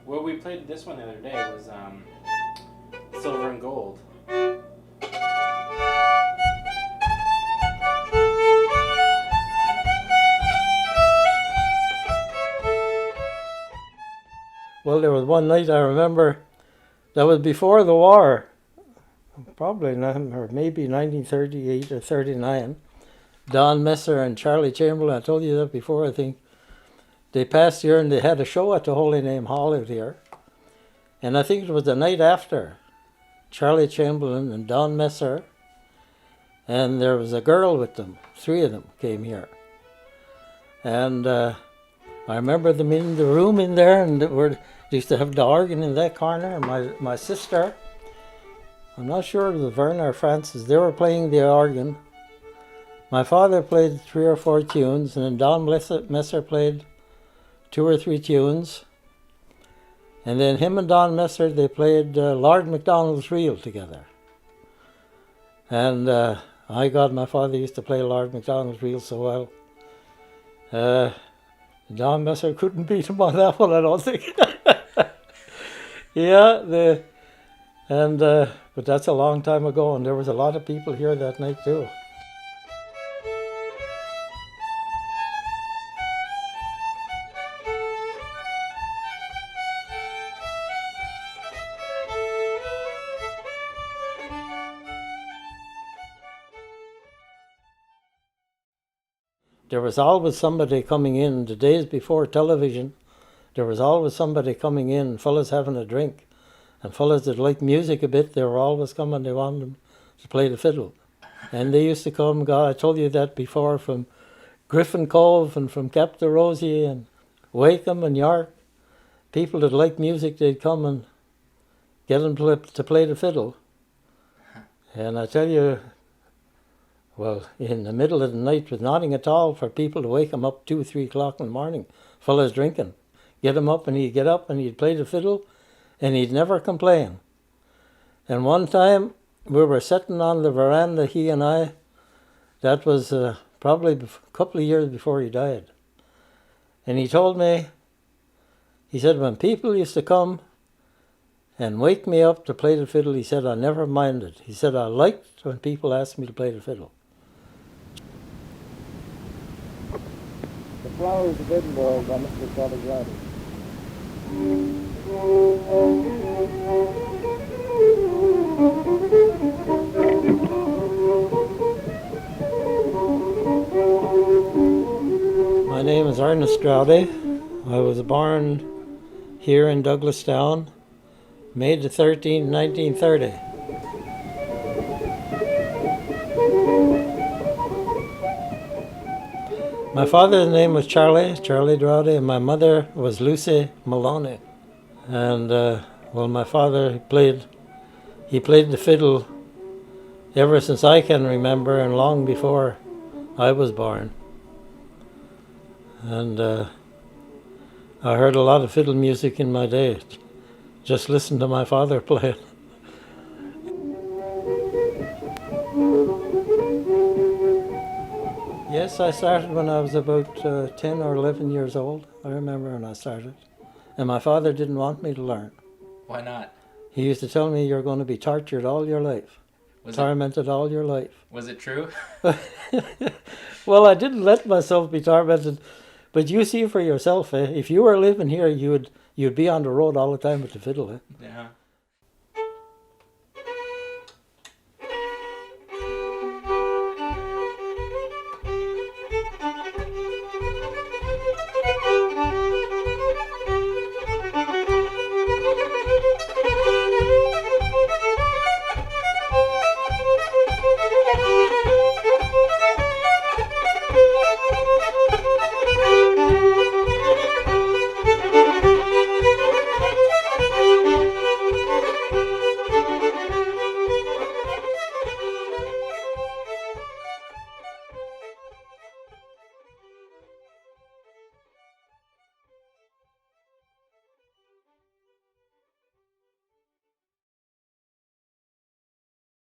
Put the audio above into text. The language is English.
Well, we played this one the other day. It was Silver and Gold. Well, there was one night I remember that was before the war, probably or maybe 1938 or 39. Don Messer and Charlie Chamberland, I told you that before, I think. They passed here and they had a show at the Holy Name Hall out here. And I think it was the night after. Charlie Chamberlain and Don Messer, and there was a girl with them. 3 of them came here. And I remember them in the room in there, and they used to have the organ in that corner. And my sister, I'm not sure if it was Verna or Francis, they were playing the organ. My father played 3 or 4 tunes, and then Don Messer played 2 or 3 tunes. And then him and Don Messer, they played Lord MacDonald's Reel together. And my father used to play Lord MacDonald's Reel so well. Don Messer couldn't beat him on that one, I don't think. Yeah, but that's a long time ago, and there was a lot of people here that night too. There was always somebody coming in, the days before television, there was always somebody coming in, fellas having a drink. And fellas that liked music a bit, they were always coming, they wanted them to play the fiddle. And they used to come, God, I told you that before, from Griffin Cove and from Captain Rosie and Wakeham and York. People that liked music, they'd come and get them to play the fiddle. And I tell you, well, in the middle of the night was nothing at all for people to wake him up 2 or 3 o'clock in the morning. Fellas drinking. Get him up and he'd get up and he'd play the fiddle and he'd never complain. And one time we were sitting on the veranda, he and I, that was probably a couple of years before he died. And he told me, he said, when people used to come and wake me up to play the fiddle, he said, I never minded. He said, I liked when people asked me to play the fiddle. The Flowers of Edinburgh by Mr. Charlie Drody. My name is Ernest Drody. I was born here in Douglastown, May the 13th, 1930. My father's name was Charlie Drody, and my mother was Lucy Maloney. And well, my father he played the fiddle ever since I can remember, and long before I was born. And I heard a lot of fiddle music in my day. Just listen to my father play it. Yes, I started when I was about 10 or 11 years old. I remember when I started. And my father didn't want me to learn. Why not? He used to tell me, you're going to be tortured all your life. Tormented all your life. Was it true? Well, I didn't let myself be tormented. But you see for yourself, if you were living here, you'd be on the road all the time with the fiddle. Yeah.